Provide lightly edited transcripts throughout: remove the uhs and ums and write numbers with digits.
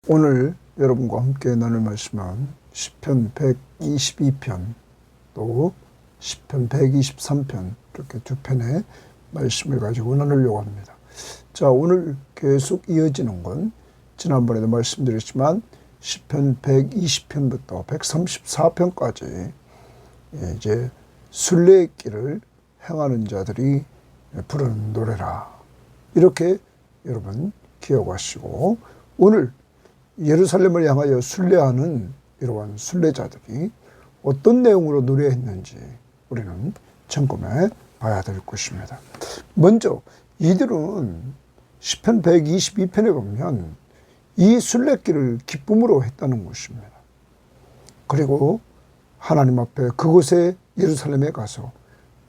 오늘 여러분과 함께 나눌 말씀은 시편 122편 또 시편 123편 이렇게 두 편의 말씀을 가지고 나누려고 합니다. 자, 오늘 계속 이어지는 건 지난번에도 말씀드렸지만 시편 120편부터 134편까지 이제 순례의 길을 행하는 자들이 부르는 노래라, 이렇게 여러분 기억하시고, 오늘 예루살렘을 향하여 순례하는 이러한 순례자들이 어떤 내용으로 노래했는지 우리는 점검해 봐야 될 것입니다. 먼저 이들은 시편 122편에 보면 이 순례길을 기쁨으로 했다는 것입니다. 그리고 하나님 앞에 그곳에 예루살렘에 가서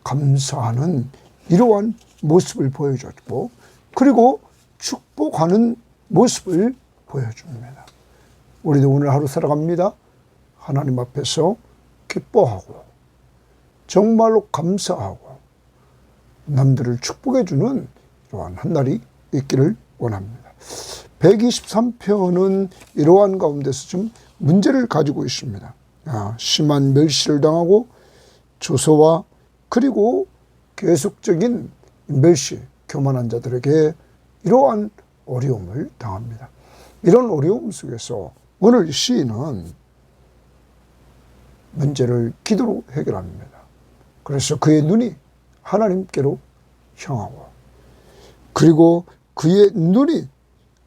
감사하는 이러한 모습을 보여줬고, 그리고 축복하는 모습을 보여줍니다. 우리도 오늘 하루 살아갑니다. 하나님 앞에서 기뻐하고 정말로 감사하고 남들을 축복해주는 이러한 한 날이 있기를 원합니다. 123편은 이러한 가운데서 좀 문제를 가지고 있습니다. 심한 멸시를 당하고 조소와 그리고 계속적인 멸시, 교만한 자들에게 이러한 어려움을 당합니다. 이런 어려움 속에서 오늘 시인은 문제를 기도로 해결합니다. 그래서 그의 눈이 하나님께로 향하고, 그리고 그의 눈이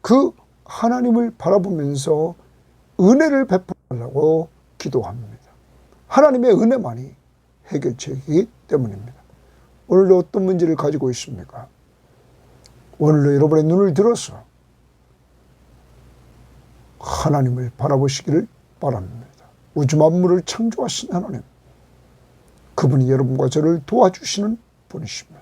그 하나님을 바라보면서 은혜를 베풀라고 기도합니다. 하나님의 은혜만이 해결책이기 때문입니다. 오늘도 어떤 문제를 가지고 있습니까? 오늘도 여러분의 눈을 들어서 하나님을 바라보시기를 바랍니다. 우주 만물을 창조하신 하나님, 그분이 여러분과 저를 도와주시는 분이십니다.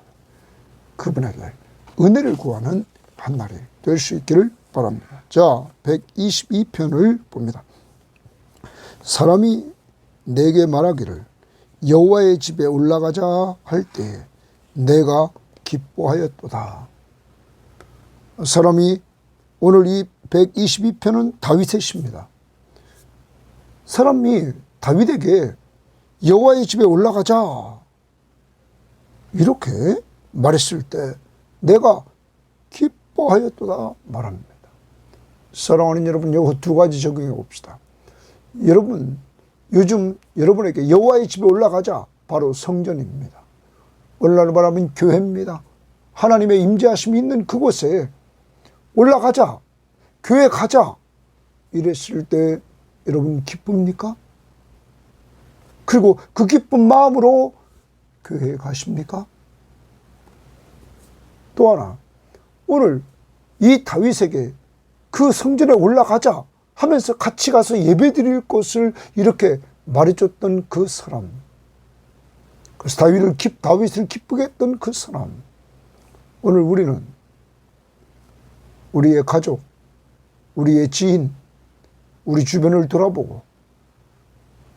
그분에게 은혜를 구하는 한 날이 될 수 있기를 바랍니다. 자, 122편을 봅니다. 사람이 내게 말하기를 여호와의 집에 올라가자 할 때에 내가 기뻐하였도다. 사람이, 오늘 이 122편은 다윗의 시입니다. 사람이 다윗에게 여호와의 집에 올라가자 이렇게 말했을 때 내가 기뻐하였도다 말합니다. 사랑하는 여러분, 여기 두 가지 적용해 봅시다. 여러분, 요즘 여러분에게 여호와의 집에 올라가자, 바로 성전입니다. 오늘날 말하면 교회입니다. 하나님의 임재하심이 있는 그곳에 올라가자, 교회 가자 이랬을 때 여러분 기쁩니까? 그리고 그 기쁜 마음으로 교회에 가십니까? 또 하나, 오늘 이 다윗에게 그 성전에 올라가자 하면서 같이 가서 예배 드릴 것을 이렇게 말해줬던 그 사람, 그래서 다윗을 기쁘게 했던 그 사람, 오늘 우리는 우리의 가족, 우리의 지인, 우리 주변을 돌아보고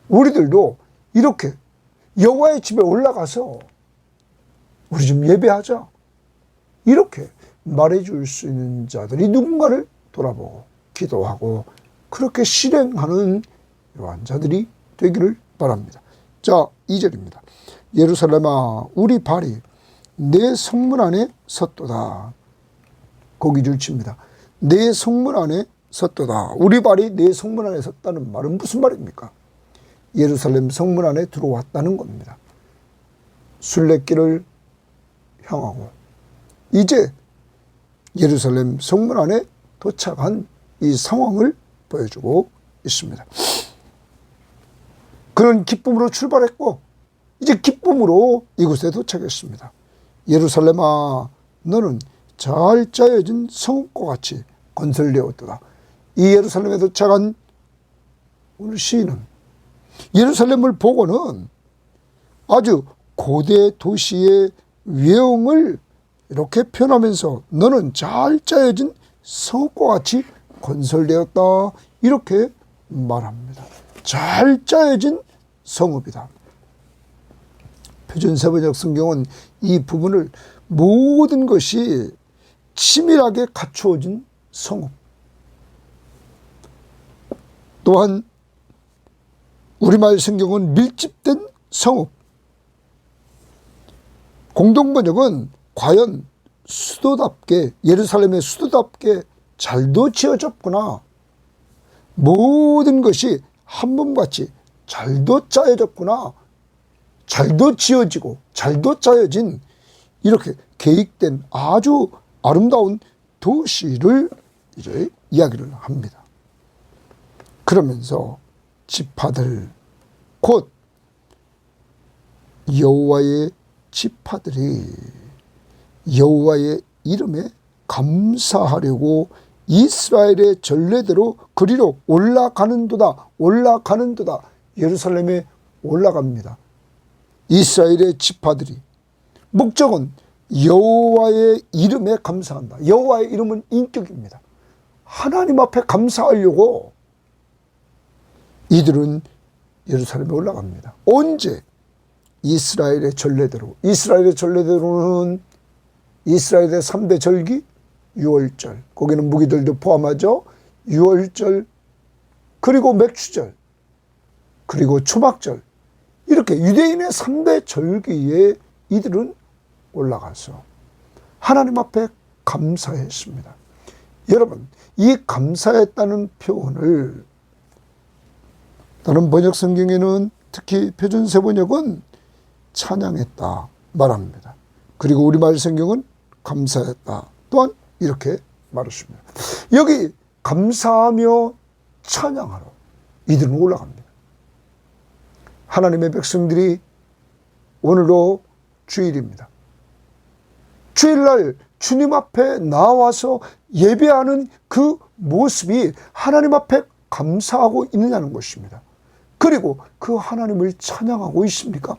우리들도 이렇게 여호와의 집에 올라가서 우리 좀 예배하자 이렇게 말해줄 수 있는 자들이 누군가를 돌아보고 기도하고 그렇게 실행하는 이러한 자들이 되기를 바랍니다. 자, 2절입니다. 예루살렘아, 우리 발이 내 성문 안에 섰도다. 고기줄 칩니다. 내 성문 안에 섰도다. 우리 발이 내 성문 안에 섰다는 말은 무슨 말입니까? 예루살렘 성문 안에 들어왔다는 겁니다. 순례길을 향하고 이제 예루살렘 성문 안에 도착한 이 상황을 보여주고 있습니다. 그는 기쁨으로 출발했고 이제 기쁨으로 이곳에 도착했습니다. 예루살렘아, 너는 잘 짜여진 성읍과 같이 건설되었도다. 이 예루살렘에 도착한 오늘 시인은 예루살렘을 보고는 아주 고대 도시의 외형을 이렇게 표현하면서 너는 잘 짜여진 성읍과 같이 건설되었다 이렇게 말합니다. 잘 짜여진 성읍이다. 표준세번역 성경은 이 부분을 모든 것이 치밀하게 갖추어진 성읍, 또한 우리말 성경은 밀집된 성읍, 공동번역은 과연 수도답게, 예루살렘의 수도답게 잘도 지어졌구나, 모든 것이 한 몸같이 잘도 짜여졌구나, 잘도 지어지고 잘도 짜여진 이렇게 계획된 아주 아름다운 도시를 이제 이야기를 합니다. 그러면서 지파들, 곧 여호와의 지파들이 여호와의 이름에 감사하려고 이스라엘의 전례대로 그리로 올라가는도다, 올라가는도다. 예루살렘에 올라갑니다. 이스라엘의 지파들이. 목적은 여호와의 이름에 감사한다. 여호와의 이름은 인격입니다. 하나님 앞에 감사하려고 이들은 예루살렘에 올라갑니다. 언제? 이스라엘의 전례대로. 이스라엘의 전례대로는 이스라엘의 3대 절기, 유월절, 거기는 무기들도 포함하죠. 유월절, 그리고 맥추절, 그리고 초막절, 이렇게 유대인의 3대 절기에 이들은 올라가서 하나님 앞에 감사했습니다. 여러분, 이 감사했다는 표현을 다른 번역 성경에는, 특히 표준세 번역은 찬양했다 말합니다. 그리고 우리말 성경은 감사했다 또한 이렇게 말했습니다. 여기 감사하며 찬양하러 이들은 올라갑니다. 하나님의 백성들이 오늘도 주일입니다. 주일날 주님 앞에 나와서 예배하는 그 모습이 하나님 앞에 감사하고 있느냐는 것입니다. 그리고 그 하나님을 찬양하고 있습니까?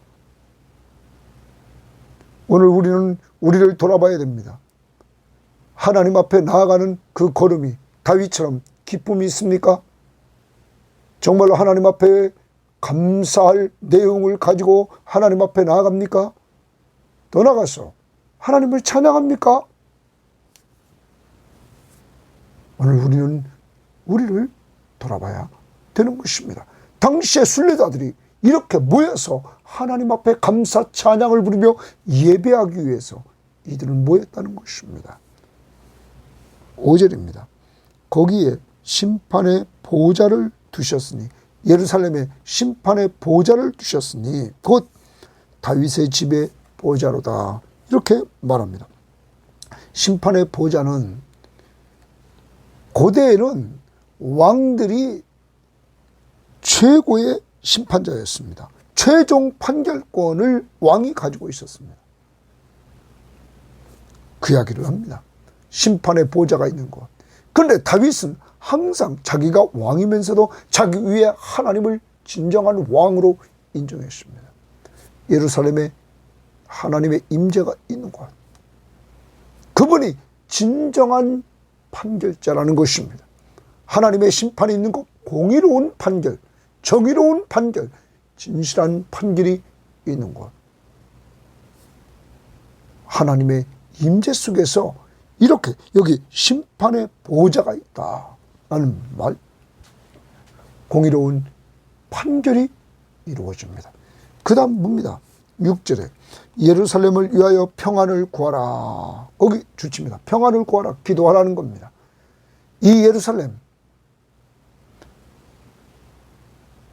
오늘 우리는 우리를 돌아봐야 됩니다. 하나님 앞에 나아가는 그 걸음이 다윗처럼 기쁨이 있습니까? 정말로 하나님 앞에 감사할 내용을 가지고 하나님 앞에 나아갑니까? 더 나아가서 하나님을 찬양합니까? 오늘 우리는 우리를 돌아봐야 되는 것입니다. 당시의 순례자들이 이렇게 모여서 하나님 앞에 감사 찬양을 부르며 예배하기 위해서 이들은 모였다는 것입니다. 5절입니다. 거기에 심판의 보좌를 두셨으니, 예루살렘에 심판의 보좌를 두셨으니 곧 다윗의 집의 보좌로다, 이렇게 말합니다. 심판의 보좌는 고대에는 왕들이 최고의 심판자였습니다. 최종 판결권을 왕이 가지고 있었습니다. 그 이야기를 합니다. 심판의 보좌가 있는 곳. 그런데 다윗은 항상 자기가 왕이면서도 자기 위에 하나님을 진정한 왕으로 인정했습니다. 예루살렘에 하나님의 임재가 있는 곳. 그분이 진정한 판결자라는 것입니다. 하나님의 심판이 있는 곳, 공의로운 판결, 정의로운 판결, 진실한 판결이 있는 곳. 하나님의 임재 속에서 이렇게 여기 심판의 보좌가 있다라는 말, 공의로운 판결이 이루어집니다. 그 다음 봅니다. 6절에 예루살렘을 위하여 평안을 구하라. 거기 주칩니다. 평안을 구하라, 기도하라는 겁니다. 이 예루살렘,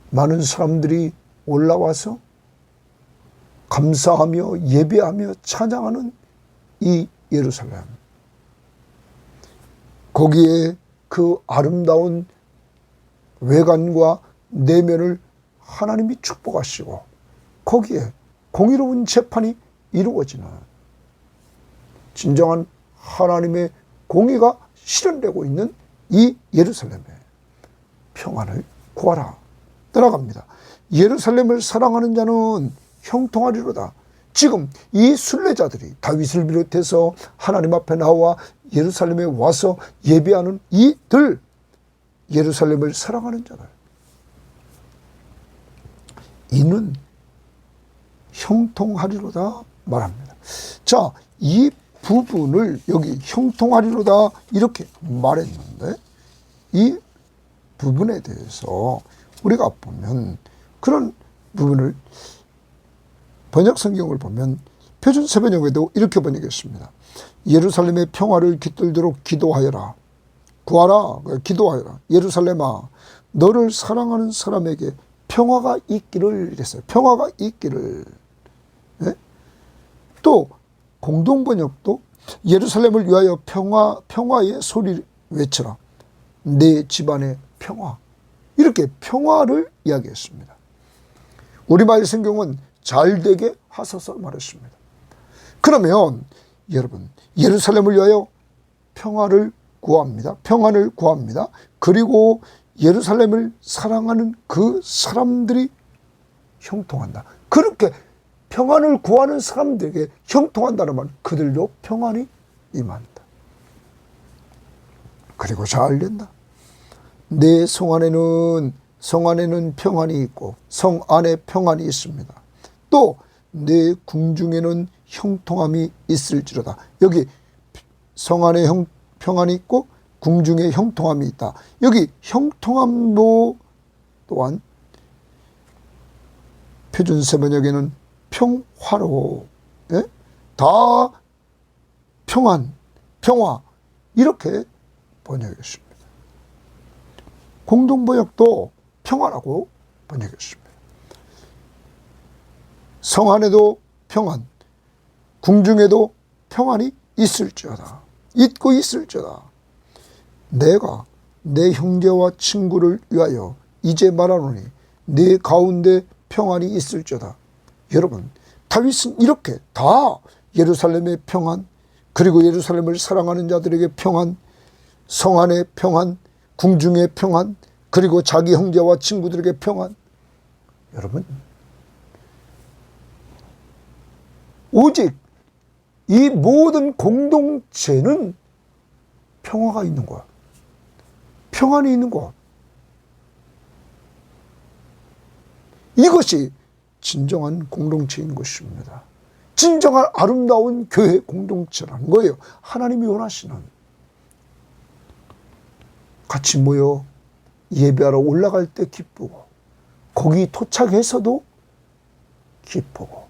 많은 사람들이 올라와서 감사하며 예배하며 찬양하는 이 예루살렘, 거기에 그 아름다운 외관과 내면을 하나님이 축복하시고 거기에 공의로운 재판이 이루어지는 진정한 하나님의 공의가 실현되고 있는 이 예루살렘에 평안을 구하라 떠나갑니다. 예루살렘을 사랑하는 자는 형통하리로다. 지금 이 순례자들이 다윗을 비롯해서 하나님 앞에 나와 예루살렘에 와서 예배하는 이들, 예루살렘을 사랑하는 자들, 이는 형통하리로다 말합니다. 자, 이 부분을 여기 형통하리로다 이렇게 말했는데, 이 부분에 대해서 우리가 보면 그런 부분을 번역 성경을 보면 표준 세번역에도 이렇게 번역했습니다. 예루살렘의 평화를 깃들도록 기도하여라. 구하라. 기도하여라. 예루살렘아, 너를 사랑하는 사람에게 평화가 있기를 이랬어요. 평화가 있기를. 네? 또 공동번역도 예루살렘을 위하여 평화의 소리를 외쳐라. 내 집안의 평화. 이렇게 평화를 이야기했습니다. 우리말 성경은 잘되게 하소서 말했습니다. 그러면 여러분, 예루살렘을 위하여 평화를 구합니다. 평안을 구합니다. 그리고 예루살렘을 사랑하는 그 사람들이 형통한다. 그렇게 평안을 구하는 사람들에게 형통한다는 말, 그들도 평안이 임한다. 그리고 잘 된다. 내 성 안에는 평안이 있고 성 안에 평안이 있습니다. 또 내 궁중에는 형통함이 있을지로다. 여기 성 안에 평안이 있고 궁중에 형통함이 있다. 여기 형통함도 또한 표준 세번역에는 평화로, 예? 다 평안, 평화 이렇게 번역했습니다. 공동번역도 평화라고 번역했습니다. 성 안에도 평안, 궁중에도 평안이 있을지어다. 있고 있을지어다. 내가 내 형제와 친구를 위하여 이제 말하노니 내 가운데 평안이 있을지어다. 여러분, 다윗은 이렇게 다 예루살렘의 평안, 그리고 예루살렘을 사랑하는 자들에게 평안, 성 안의 평안, 궁중의 평안, 그리고 자기 형제와 친구들에게 평안. 여러분, 오직 이 모든 공동체는 평화가 있는 것, 평안이 있는 것. 이것이 진정한 공동체인 것입니다. 진정한 아름다운 교회 공동체라는 거예요. 하나님이 원하시는. 같이 모여 예배하러 올라갈 때 기쁘고, 거기 도착해서도 기쁘고,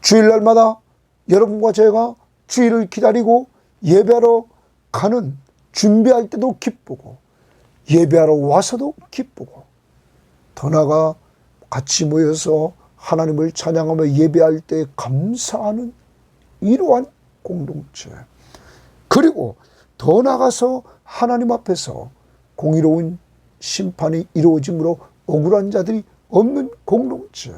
주일날마다 여러분과 제가 주일을 기다리고 예배하러 가는, 준비할 때도 기쁘고, 예배하러 와서도 기쁘고, 더 나아가 같이 모여서 하나님을 찬양하며 예배할 때 감사하는 이러한 공동체. 그리고 더 나아가서 하나님 앞에서 공의로운 심판이 이루어짐으로 억울한 자들이 없는 공동체.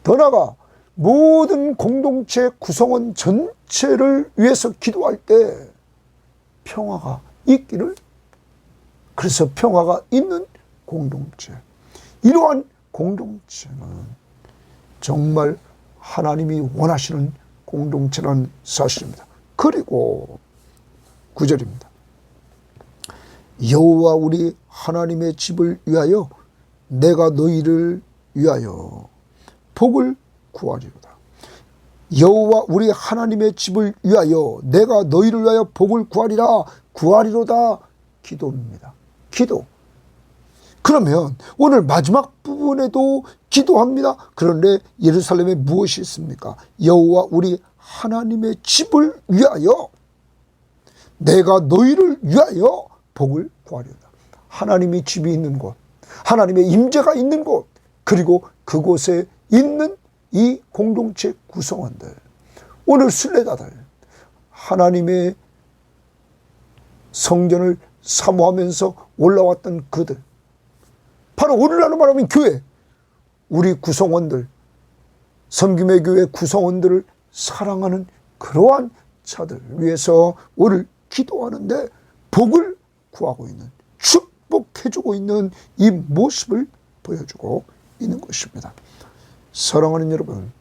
더 나아가 모든 공동체 구성원 전체를 위해서 기도할 때 평화가 있기를, 그래서 평화가 있는 공동체. 이러한 공동체는 정말 하나님이 원하시는 공동체라는 사실입니다. 그리고 9절입니다. 여호와 우리 하나님의 집을 위하여 내가 너희를 위하여 복을 구하리로다. 여호와 우리 하나님의 집을 위하여 내가 너희를 위하여 복을 구하리라. 구하리로다. 기도입니다. 기도. 그러면 오늘 마지막 부분에도 기도합니다. 그런데 예루살렘에 무엇이 있습니까? 여호와 우리 하나님의 집을 위하여 내가 너희를 위하여 복을 구하리로다. 하나님이 집이 있는 곳, 하나님의 임재가 있는 곳, 그리고 그곳에 있는 이 공동체 구성원들, 오늘 순례자들, 하나님의 성전을 사모하면서 올라왔던 그들, 바로 오늘날로 말하면 교회, 우리 구성원들, 섬김의 교회 구성원들을 사랑하는 그러한 자들 위해서 오늘 기도하는데 복을 구하고 있는, 축복해주고 있는 이 모습을 보여주고 있는 것입니다. 사랑하는 여러분,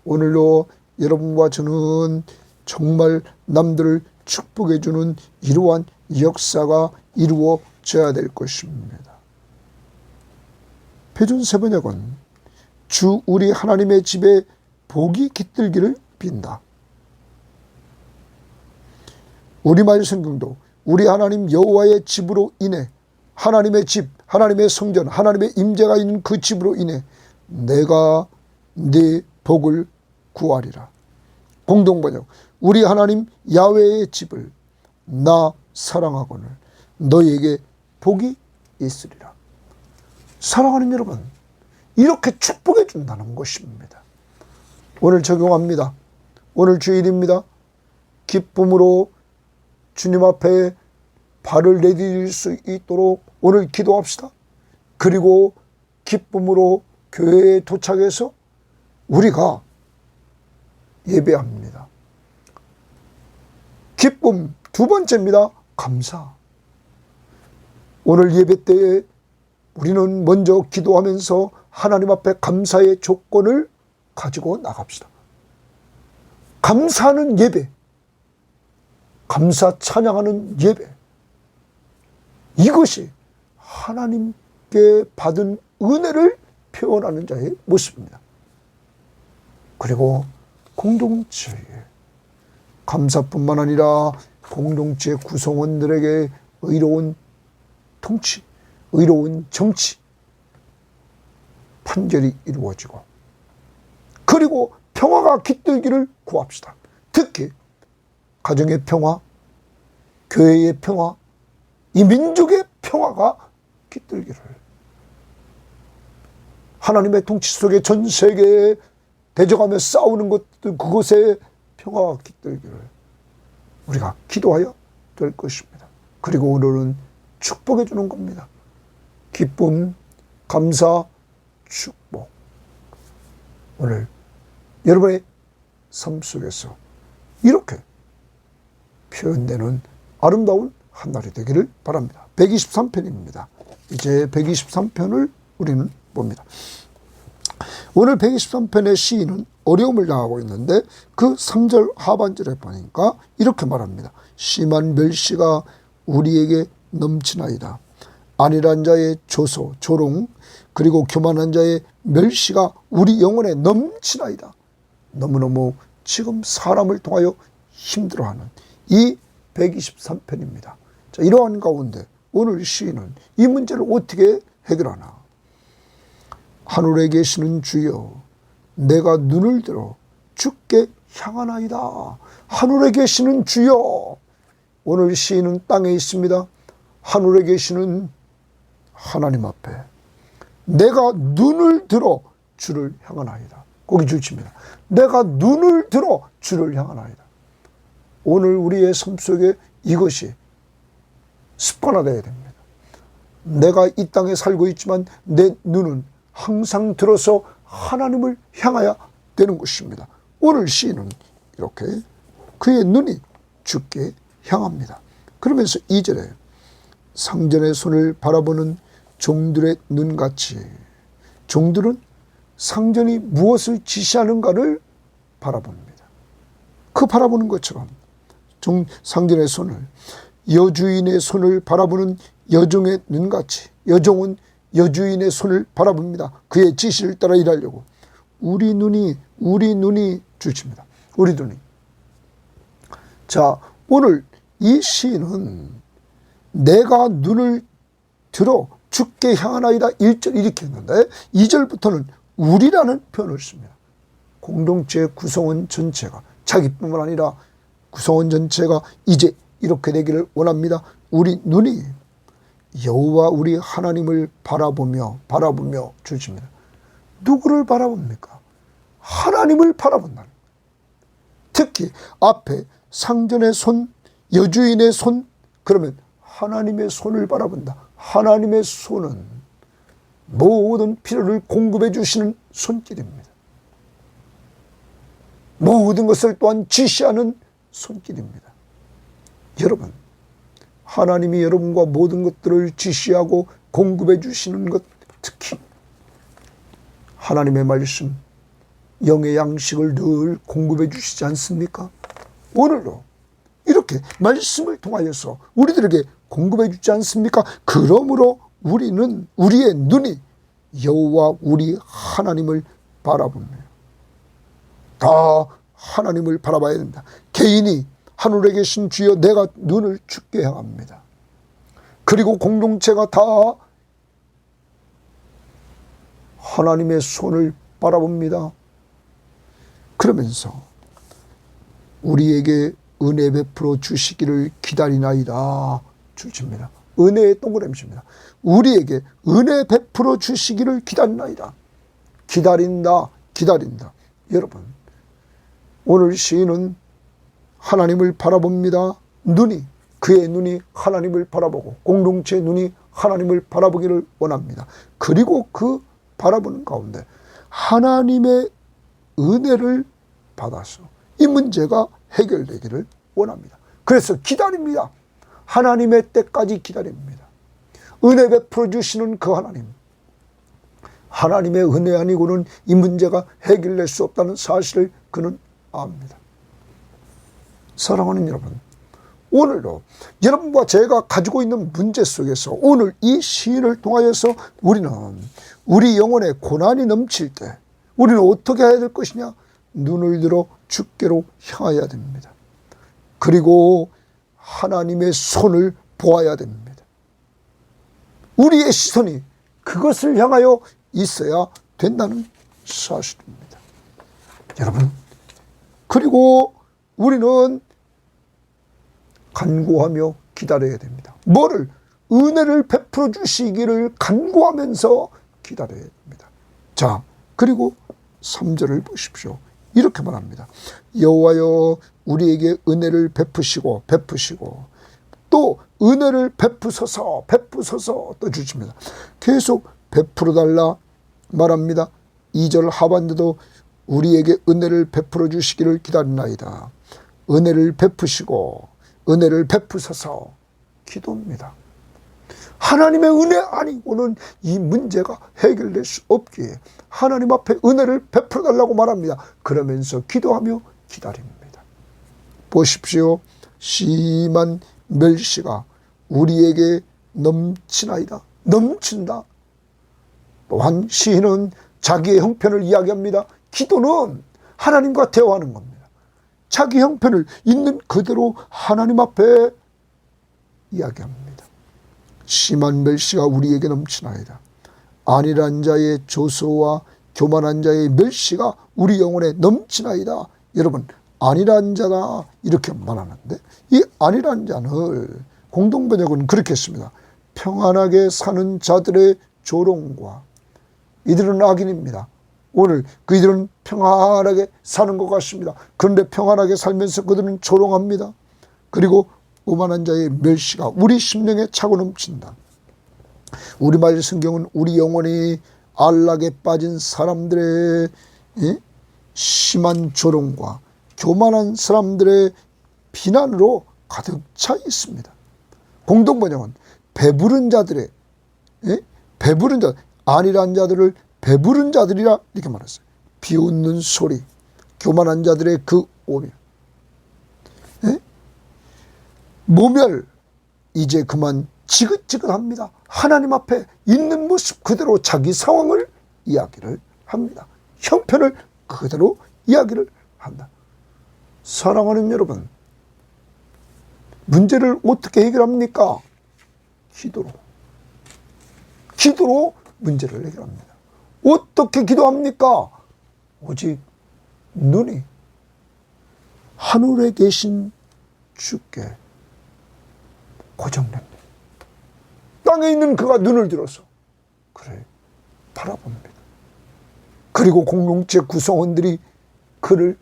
오늘도 여러분과 저는 정말 남들을 축복해주는 이러한 역사가 이루어져야 될 것입니다. 표준 세번역은 주 우리 하나님의 집에 복이 깃들기를 빈다. 우리말 성경도 우리 하나님 여호와의 집으로 인해, 하나님의 집, 하나님의 성전, 하나님의 임재가 있는 그 집으로 인해 내가 네 복을 구하리라. 공동번역, 우리 하나님 야훼의 집을 나 사랑하거늘 너희에게 복이 있으리라. 사랑하는 여러분, 이렇게 축복해 준다는 것입니다. 오늘 적용합니다. 오늘 주일입니다. 기쁨으로 주님 앞에 발을 내디딜 수 있도록 오늘 기도합시다. 그리고 기쁨으로 교회에 도착해서 우리가 예배합니다. 기쁨 두 번째입니다. 감사. 오늘 예배 때에 우리는 먼저 기도하면서 하나님 앞에 감사의 조건을 가지고 나갑시다. 감사하는 예배, 감사 찬양하는 예배, 이것이 하나님께 받은 은혜를 표현하는 자의 모습입니다. 그리고 공동체에 감사뿐만 아니라 공동체 구성원들에게 의로운 통치, 의로운 정치, 판결이 이루어지고, 그리고 평화가 깃들기를 구합시다. 특히 가정의 평화, 교회의 평화, 이 민족의 평화가 깃들기를, 하나님의 통치 속에 전 세계에 대적하며 싸우는 것들, 그곳에 평화가 깃들기를 우리가 기도하여 될 것입니다. 그리고 오늘은 축복해 주는 겁니다. 기쁨, 감사, 축복. 오늘 여러분의 삶 속에서 이렇게 표현되는 아름다운 한 날이 되기를 바랍니다. 123편입니다. 이제 123편을 우리는 봅니다. 오늘 123편의 시인은 어려움을 당하고 있는데 그 3절 하반절에 보니까 이렇게 말합니다. 심한 멸시가 우리에게 넘치나이다. 안일한 자의 조소, 조롱, 그리고 교만한 자의 멸시가 우리 영혼에 넘치나이다. 너무너무 지금 사람을 통하여 힘들어하는 이 123편입니다. 자, 이러한 가운데 오늘 시인은 이 문제를 어떻게 해결하나? 하늘에 계시는 주여, 내가 눈을 들어 주께 향하나이다. 하늘에 계시는 주여. 오늘 시인은 땅에 있습니다. 하늘에 계시는 하나님 앞에 내가 눈을 들어 주를 향하나이다. 거기 줄칩니다. 내가 눈을 들어 주를 향하나이다. 오늘 우리의 삶 속에 이것이 습관화되어야 됩니다. 내가 이 땅에 살고 있지만 내 눈은 항상 들어서 하나님을 향하여 되는 것입니다. 오늘 시인은 이렇게 그의 눈이 주께 향합니다. 그러면서 2절에 상전의 손을 바라보는 종들의 눈같이, 종들은 상전이 무엇을 지시하는가를 바라봅니다. 그 바라보는 것처럼 상전의 손을, 여주인의 손을 바라보는 여종의 눈같이, 여종은 여주인의 손을 바라봅니다. 그의 지시를 따라 일하려고. 우리 눈이 주십니다. 우리 눈이. 자, 오늘 이 시인은 내가 눈을 들어 주께 향하나이다 1절 이렇게 했는데 2절부터는 우리라는 표현을 씁니다. 공동체 구성원 전체가, 자기뿐만 아니라 구성원 전체가 이제 이렇게 되기를 원합니다. 우리 눈이 여호와 우리 하나님을 바라보며 주십니다. 누구를 바라봅니까? 하나님을 바라본다는. 특히 앞에 상전의 손, 여주인의 손, 그러면 하나님의 손을 바라본다. 하나님의 손은 모든 필요를 공급해 주시는 손길입니다. 모든 것을 또한 지시하는 손길입니다. 여러분, 하나님이 여러분과 모든 것들을 지시하고 공급해 주시는 것, 특히 하나님의 말씀, 영의 양식을 늘 공급해 주시지 않습니까? 오늘도 이렇게 말씀을 통하여서 우리들에게 공급해 주지 않습니까? 그러므로 우리는, 우리의 눈이 여호와 우리 하나님을 바라봅니다. 다 하나님을 바라봐야 됩니다. 개인이 하늘에 계신 주여 내가 눈을 주께 향합니다. 그리고 공동체가 다 하나님의 손을 바라봅니다. 그러면서 우리에게 은혜 베풀어 주시기를 기다리나이다. 주십니다. 은혜의 동그라미입니다. 우리에게 은혜 베풀어 주시기를 기다리나이다. 기다린다. 기다린다. 여러분, 오늘 시인은 하나님을 바라봅니다. 그의 눈이 하나님을 바라보고 공동체의 눈이 하나님을 바라보기를 원합니다. 그리고 그 바라보는 가운데 하나님의 은혜를 받아서 이 문제가 해결되기를 원합니다. 그래서 기다립니다. 하나님의 때까지 기다립니다. 은혜 베풀어 주시는 그 하나님, 하나님의 은혜 아니고는 이 문제가 해결될 수 없다는 사실을 그는 압니다. 사랑하는 여러분, 오늘도 여러분과 제가 가지고 있는 문제 속에서 오늘 이 시인을 통하여서 우리는 우리 영혼에 고난이 넘칠 때 우리는 어떻게 해야 될 것이냐? 눈을 들어 주께로 향해야 됩니다. 그리고 하나님의 손을 보아야 됩니다. 우리의 시선이 그것을 향하여 있어야 된다는 사실입니다. 여러분, 그리고 우리는 간구하며 기다려야 됩니다. 뭐를? 은혜를 베풀어 주시기를 간구하면서 기다려야 됩니다. 자, 그리고 3절을 보십시오. 이렇게 말합니다. 여호와여 우리에게 은혜를 베푸시고 또 은혜를 베푸소서 또 주십니다. 계속 베풀어 달라 말합니다. 2절 하반대도 우리에게 은혜를 베풀어 주시기를 기다리나이다. 은혜를 베푸시고 은혜를 베푸소서 기도입니다. 하나님의 은혜 아니고는 이 문제가 해결될 수 없기에 하나님 앞에 은혜를 베풀어 달라고 말합니다. 그러면서 기도하며 기다립니다. 보십시오. 심한 멸시가 우리에게 넘치나이다. 넘친다. 또한 시인은 자기의 형편을 이야기합니다. 기도는 하나님과 대화하는 겁니다. 자기 형편을 있는 그대로 하나님 앞에 이야기합니다. 심한 멸시가 우리에게 넘치나이다. 안일한 자의 조소와 교만한 자의 멸시가 우리 영혼에 넘치나이다. 여러분, 안일한 자다 이렇게 말하는데 이 안일한 자는 공동번역은 그렇게 했습니다. 평안하게 사는 자들의 조롱과 이들은 악인입니다. 오늘 그들은 평안하게 사는 것 같습니다. 그런데 평안하게 살면서 그들은 조롱합니다. 그리고 오만한 자의 멸시가 우리 심령에 차고 넘친다. 우리말 성경은 우리 영혼이 안락에 빠진 사람들의 심한 조롱과 교만한 사람들의 비난으로 가득 차 있습니다. 공동번역은 배부른 자들의 배부른 자, 안일한 자들을 배부른 자들이라 이렇게 말했어요. 비웃는 소리, 교만한 자들의 그 오멸, 모멸 이제 그만 지긋지긋합니다. 하나님 앞에 있는 모습 그대로 자기 상황을 이야기를 합니다. 형편을 그대로 이야기를 한다. 사랑하는 여러분, 문제를 어떻게 해결합니까? 기도로 문제를 해결합니다. 어떻게 기도합니까? 오직 눈이 하늘에 계신 주께 고정됩니다. 땅에 있는 그가 눈을 들어서 그를 바라봅니다. 그리고 공동체 구성원들이 그를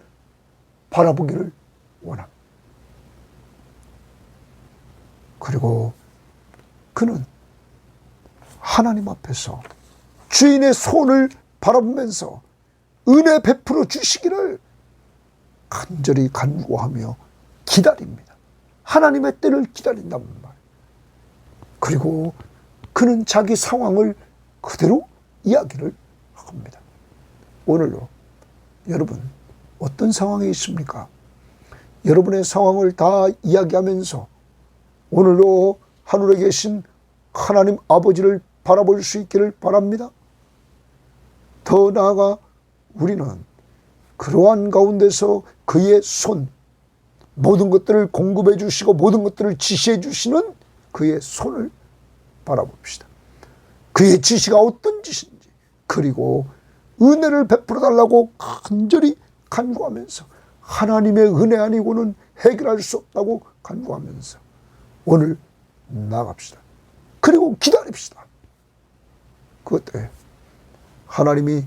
바라보기를 원합니다. 그리고 그는 하나님 앞에서 주인의 손을 바라보면서 은혜 베풀어 주시기를 간절히 간구하며 기다립니다. 하나님의 때를 기다린다는 말. 그리고 그는 자기 상황을 그대로 이야기를 합니다. 오늘도 여러분 어떤 상황에 있습니까? 여러분의 상황을 다 이야기하면서 오늘도 하늘에 계신 하나님 아버지를 바라볼 수 있기를 바랍니다. 더 나아가 우리는 그러한 가운데서 그의 손, 모든 것들을 공급해 주시고 모든 것들을 지시해 주시는 그의 손을 바라봅시다. 그의 지시가 어떤 지시인지, 그리고 은혜를 베풀어 달라고 간절히 간구하면서 하나님의 은혜 아니고는 해결할 수 없다고 간구하면서 오늘 나갑시다. 그리고 기다립시다. 그때 하나님이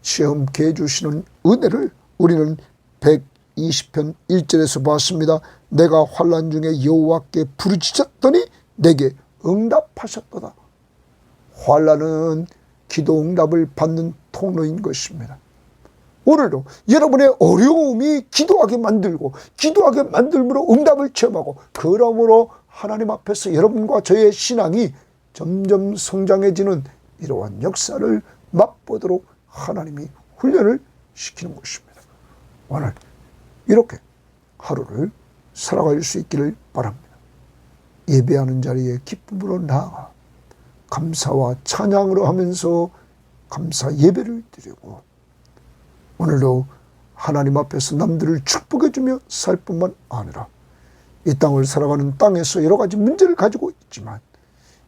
체험케 해주시는 은혜를 우리는 120편 1절에서 봤습니다. 내가 환난 중에 여호와께 부르짖었더니 내게 응답하셨도다. 환난은 기도 응답을 받는 통로인 것입니다. 오늘도 여러분의 어려움이 기도하게 만들고 기도하게 만들므로 응답을 체험하고, 그러므로 하나님 앞에서 여러분과 저의 신앙이 점점 성장해지는 이러한 역사를 맛보도록 하나님이 훈련을 시키는 것입니다. 오늘 이렇게 하루를 살아갈 수 있기를 바랍니다. 예배하는 자리에 기쁨으로 나아가 감사와 찬양으로 하면서 감사 예배를 드리고, 오늘도 하나님 앞에서 남들을 축복해 주며 살 뿐만 아니라 이 땅을 살아가는 땅에서 여러 가지 문제를 가지고 있지만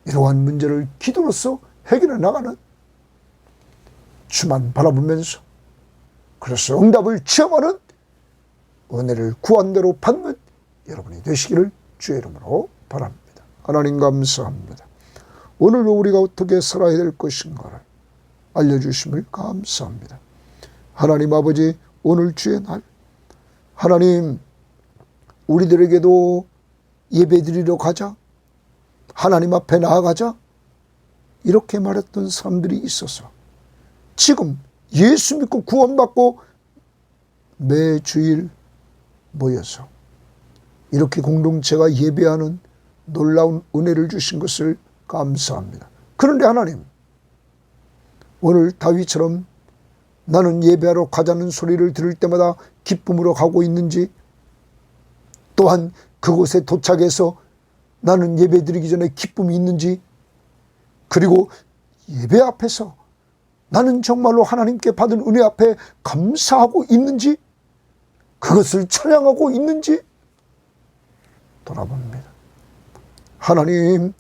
이러한 문제를 기도로서 해결해 나가는 주만 바라보면서, 그래서 응답을 체험하는 은혜를 구한대로 받는 여러분이 되시기를 주의 이름으로 바랍니다. 하나님 감사합니다. 오늘도 우리가 어떻게 살아야 될 것인가를 알려주심을 감사합니다. 하나님 아버지, 오늘 주의 날 하나님 우리들에게도 예배드리러 가자, 하나님 앞에 나아가자, 이렇게 말했던 사람들이 있어서 지금 예수 믿고 구원받고 매주일 모여서 이렇게 공동체가 예배하는 놀라운 은혜를 주신 것을 감사합니다. 그런데 하나님, 오늘 다윗처럼 나는 예배하러 가자는 소리를 들을 때마다 기쁨으로 가고 있는지, 또한 그곳에 도착해서 나는 예배 드리기 전에 기쁨이 있는지, 그리고 예배 앞에서 나는 정말로 하나님께 받은 은혜 앞에 감사하고 있는지, 그것을 찬양하고 있는지 돌아봅니다. 하나님,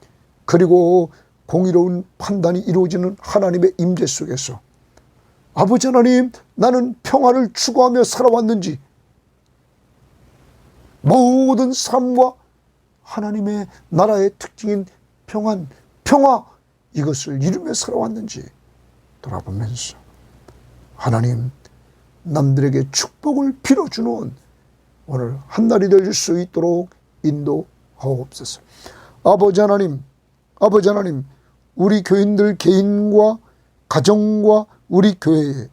그리고 공의로운 판단이 이루어지는 하나님의 임재 속에서 아버지 하나님, 나는 평화를 추구하며 살아왔는지, 모든 삶과 하나님의 나라의 특징인 평화, 이것을 이루며 살아왔는지 돌아보면서 하나님, 남들에게 축복을 빌어주는 오늘 한날이 될 수 있도록 인도하옵소서. 아버지 하나님, 우리 교인들 개인과 가정과 우리 교회에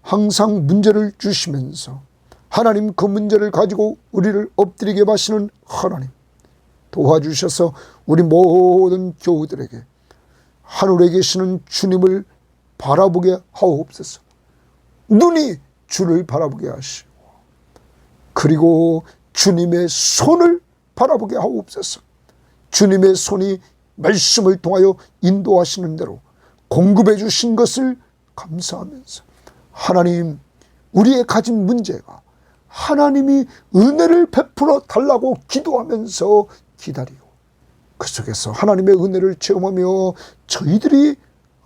항상 문제를 주시면서 하나님, 그 문제를 가지고 우리를 엎드리게 하시는 하나님, 도와주셔서 우리 모든 교우들에게 하늘에 계시는 주님을 바라보게 하옵소서. 눈이 주를 바라보게 하시고, 그리고 주님의 손을 바라보게 하옵소서. 주님의 손이 말씀을 통하여 인도하시는 대로 공급해 주신 것을 감사하면서 하나님, 우리의 가진 문제가 하나님이 은혜를 베풀어 달라고 기도하면서 기다리고, 그 속에서 하나님의 은혜를 체험하며 저희들이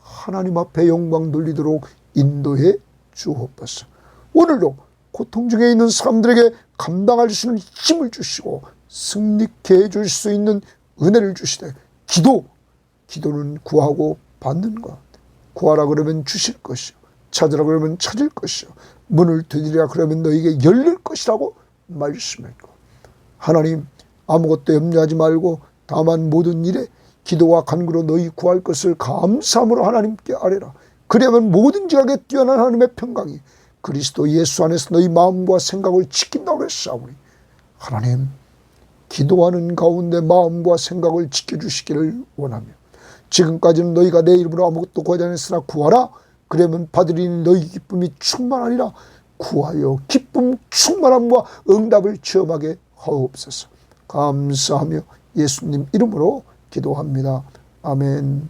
하나님 앞에 영광 돌리도록 인도해 주옵소서. 오늘도 고통 중에 있는 사람들에게 감당할 수 있는 힘을 주시고 승리케 해줄 수 있는 은혜를 주시되, 기도는 구하고 받는 것, 구하라 그러면 주실 것이요, 찾으라 그러면 찾을 것이요, 문을 두드리라 그러면 너에게 열릴 것이라고 말씀했고, 하나님, 아무것도 염려하지 말고 다만 모든 일에 기도와 간구로 너희 구할 것을 감사함으로 하나님께 아뢰라. 그러면 모든 지각에 뛰어난 하나님의 평강이 그리스도 예수 안에서 너희 마음과 생각을 지킨다고 했사오니, 하나님, 기도하는 가운데 마음과 생각을 지켜주시기를 원하며, 지금까지는 너희가 내 이름으로 아무것도 구하지 않았으나 구하라 그러면 받으리니 너희 기쁨이 충만하리라. 구하여 기쁨 충만함과 응답을 체험하게 하옵소서. 감사하며 예수님 이름으로 기도합니다. 아멘.